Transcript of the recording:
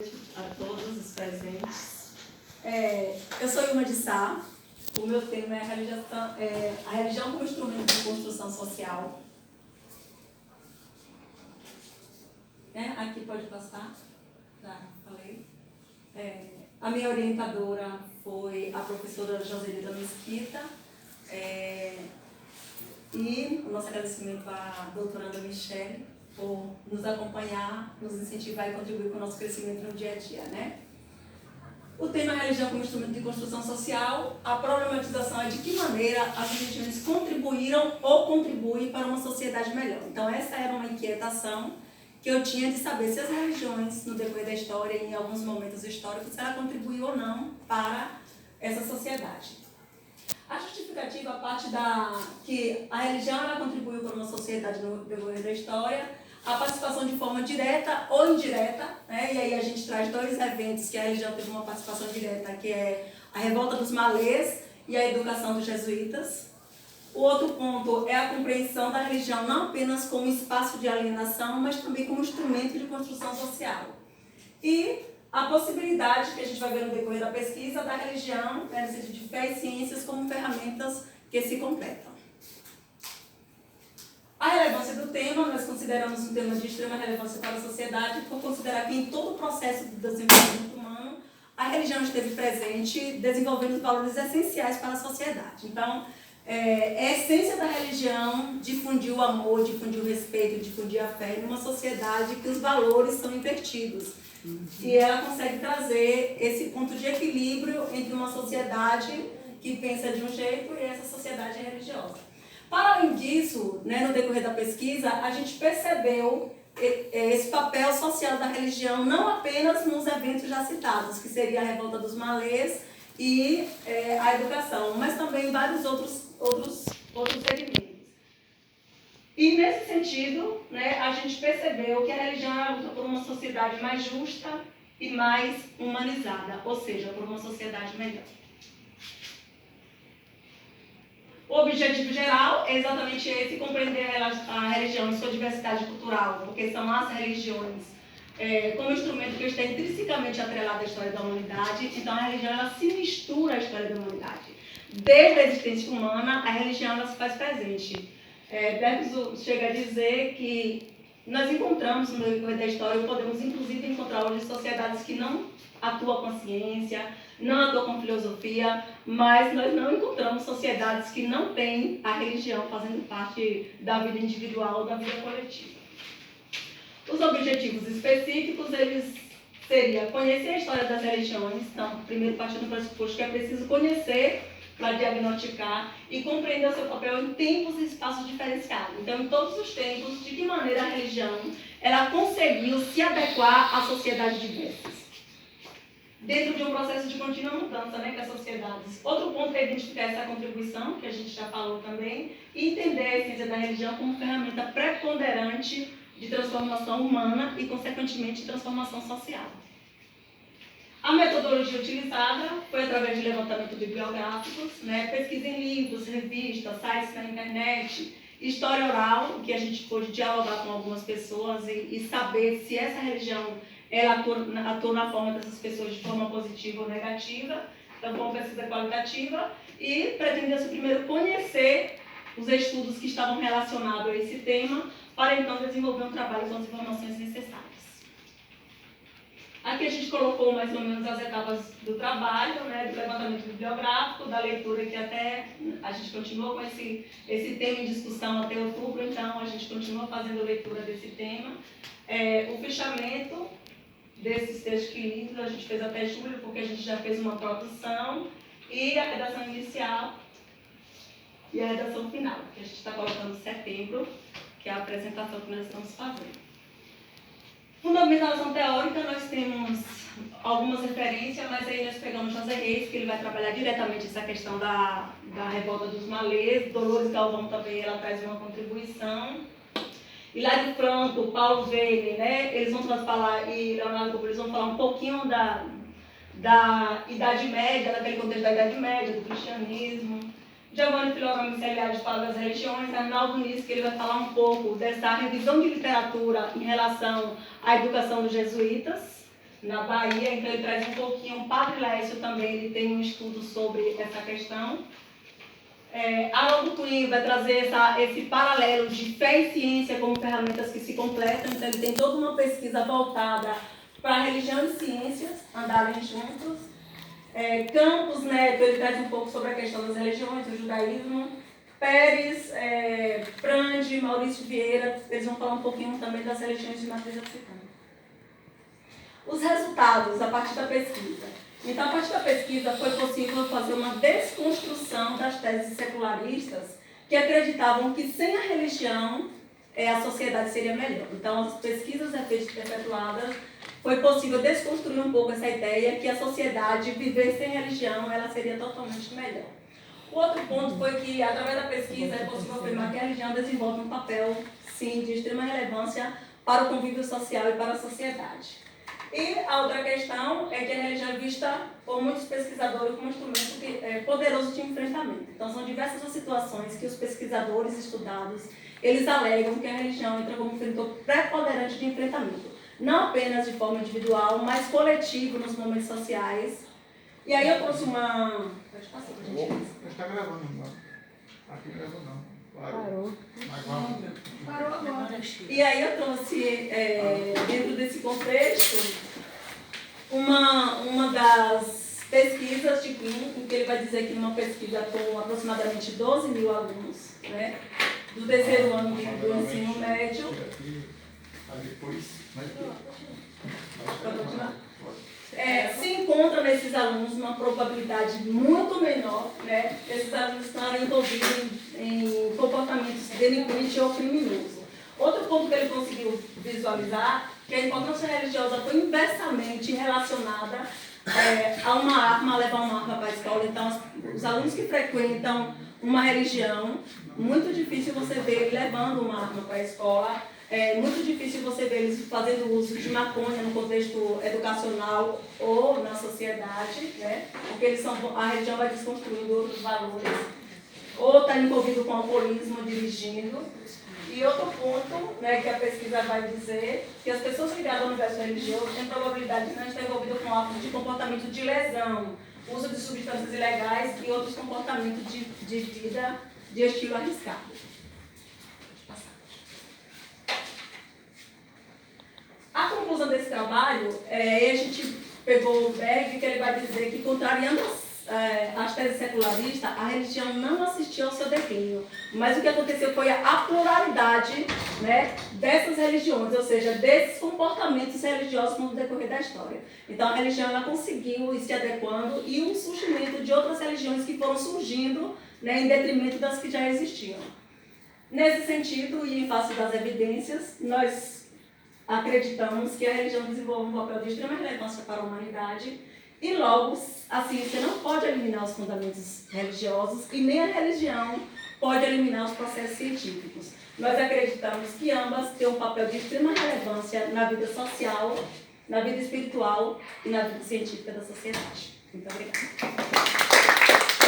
A todos os presentes. Eu sou Ilma de Sá. O meu tema é a religião como instrumento de construção social. Aqui pode passar. Já falei. A minha orientadora foi a professora Joselida Mesquita. E o nosso agradecimento à doutoranda Michele por nos acompanhar, nos incentivar e contribuir com o nosso crescimento no dia a dia, né? O tema religião como instrumento de construção social, a problematização é de que maneira as religiões contribuíram ou contribuem para uma sociedade melhor. Então essa era uma inquietação que eu tinha de saber se as religiões, no decorrer da história e em alguns momentos históricos, ela contribuiu ou não para essa sociedade. A justificativa parte que a religião ela contribuiu para uma sociedade no decorrer da história, a participação de forma direta ou indireta, né? E aí a gente traz dois eventos que a religião teve uma participação direta, que é a revolta dos malês e a educação dos jesuítas. O outro ponto é a compreensão da religião não apenas como espaço de alienação, mas também como instrumento de construção social. E a possibilidade, que a gente vai ver no decorrer da pesquisa, da religião, né, no sentido de fé e ciências, como ferramentas que se completam. A relevância do tema, nós consideramos um tema de extrema relevância para a sociedade, por considerar que em todo o processo de desenvolvimento humano, a religião esteve presente, desenvolvendo valores essenciais para a sociedade. Então, a essência da religião difundir o amor, difundir o respeito, difundir a fé numa sociedade que os valores são invertidos. E ela consegue trazer esse ponto de equilíbrio entre uma sociedade que pensa de um jeito e essa sociedade religiosa. Para além disso, né, no decorrer da pesquisa, a gente percebeu esse papel social da religião não apenas nos eventos já citados, que seria a revolta dos malês e a educação, mas também em vários outros segmentos. E nesse sentido, né, a gente percebeu que a religião luta por uma sociedade mais justa e mais humanizada, ou seja, por uma sociedade melhor. O objetivo geral é exatamente esse, compreender a religião em sua diversidade cultural, porque são as religiões como instrumento que está intrinsecamente atrelado à história da humanidade. Então a religião ela se mistura à história da humanidade. Desde a existência humana, a religião ela se faz presente. Bergson chega a dizer que nós encontramos no decorrer da história, podemos inclusive encontrar hoje sociedades que não atuam com a ciência, não atuam com filosofia, mas nós não encontramos sociedades que não têm a religião fazendo parte da vida individual ou da vida coletiva. Os objetivos específicos, eles seriam conhecer a história das religiões, então, primeiro partindo do pressuposto que é preciso conhecer para diagnosticar e compreender o seu papel em tempos e espaços diferenciados. Então, em todos os tempos, de que maneira a religião ela conseguiu se adequar à sociedade diversas, dentro de um processo de contínua mudança, né, com as sociedades. Outro ponto é identificar essa contribuição, que a gente já falou também, e entender a essência da religião como ferramenta preponderante de transformação humana e, consequentemente, transformação social. A metodologia utilizada foi através de levantamento bibliográficos, né, pesquisa em livros, revistas, sites na internet, história oral, que a gente pôde dialogar com algumas pessoas e saber se essa religião ela atua na forma dessas pessoas de forma positiva ou negativa, então foi uma pesquisa qualitativa, e pretendeu-se primeiro conhecer os estudos que estavam relacionados a esse tema, para então desenvolver um trabalho com as informações necessárias. Aqui a gente colocou mais ou menos as etapas do trabalho, né, do levantamento bibliográfico, da leitura, que até a gente continuou com esse tema em discussão até outubro, então a gente continua fazendo leitura desse tema. O fechamento desses textos que limos, a gente fez até julho, porque a gente já fez uma produção, e a redação inicial e a redação final, que a gente está colocando em setembro, que é a apresentação que nós estamos fazendo. Fundamentação teórica, nós temos algumas referências, mas aí nós pegamos José Reis, que ele vai trabalhar diretamente essa questão da revolta dos malês. Dolores Galvão também, ela traz uma contribuição. Hilário Franco, Paulo Veiga, né, eles vão falar, e Leonardo Cobo, eles vão falar um pouquinho da Idade Média, daquele contexto da Idade Média, do cristianismo. Giovanni Filorano Miceliade fala das religiões, Arnaldo Nis, que ele vai falar um pouco dessa revisão de literatura em relação à educação dos jesuítas. na Bahia, então ele traz um pouquinho. O Padre Lécio também ele tem um estudo sobre essa questão. Haroldo Cunha vai trazer esse paralelo de fé e ciência como ferramentas que se completam, então ele tem toda uma pesquisa voltada para religião e ciências andarem juntos. Campos Neto, ele traz um pouco sobre a questão das religiões, do judaísmo. Pérez, Prandi, Maurício Vieira, eles vão falar um pouquinho também das religiões de matriz africana. Os resultados a partir da pesquisa. Então, a partir da pesquisa, foi possível fazer uma desconstrução das teses secularistas que acreditavam que sem a religião a sociedade seria melhor. Então, as pesquisas efetuadas, foi possível desconstruir um pouco essa ideia que a sociedade, viver sem religião, ela seria totalmente melhor. O outro ponto foi que, através da pesquisa, é possível afirmar que a religião desenvolve um papel, sim, de extrema relevância para o convívio social e para a sociedade. E a outra questão é que a religião é vista por muitos pesquisadores como um instrumento poderoso de enfrentamento. Então, são diversas as situações que os pesquisadores estudados, eles alegam que a religião entra como um fator preponderante de enfrentamento. Não apenas de forma individual, mas coletivo nos momentos sociais. E aí eu trouxe uma... Pode passar para a gente. Está gravando, não. Aqui não gravou, não. Parou. Parou agora. E aí eu trouxe, dentro desse contexto, uma das pesquisas de Quinn, em que ele vai dizer que numa pesquisa com aproximadamente 12 mil alunos, né, do terceiro ano do ensino médio. Se encontra nesses alunos uma probabilidade muito menor, né, desses alunos estarem envolvidos em comportamentos delinquentes ou criminosos. Outro ponto que ele conseguiu visualizar, que a importância religiosa foi inversamente relacionada a uma arma, a levar uma arma para a escola. Então, os alunos que frequentam uma religião, muito difícil você ver ele levando uma arma para a escola. É muito difícil você ver eles fazendo uso de maconha no contexto educacional ou na sociedade, né? Porque a religião vai desconstruindo outros valores. Ou está envolvido com alcoolismo, dirigindo. E outro ponto, né, que a pesquisa vai dizer, que as pessoas ligadas ao universo religioso têm probabilidade de não estar envolvidas com atos de comportamento de lesão, uso de substâncias ilegais e outros comportamentos de vida de estilo arriscado. A conclusão desse trabalho, a gente pegou o Berg, que ele vai dizer que, contrariando as teses secularistas, a religião não assistiu ao seu declínio. Mas o que aconteceu foi a pluralidade, né, dessas religiões, ou seja, desses comportamentos religiosos no decorrer da história. Então, a religião ela conseguiu ir se adequando e um surgimento de outras religiões que foram surgindo, né, em detrimento das que já existiam. Nesse sentido, e em face das evidências, nós acreditamos que a religião desenvolve um papel de extrema relevância para a humanidade e, logo, a ciência não pode eliminar os fundamentos religiosos e nem a religião pode eliminar os processos científicos. Nós acreditamos que ambas têm um papel de extrema relevância na vida social, na vida espiritual e na vida científica da sociedade. Muito obrigada.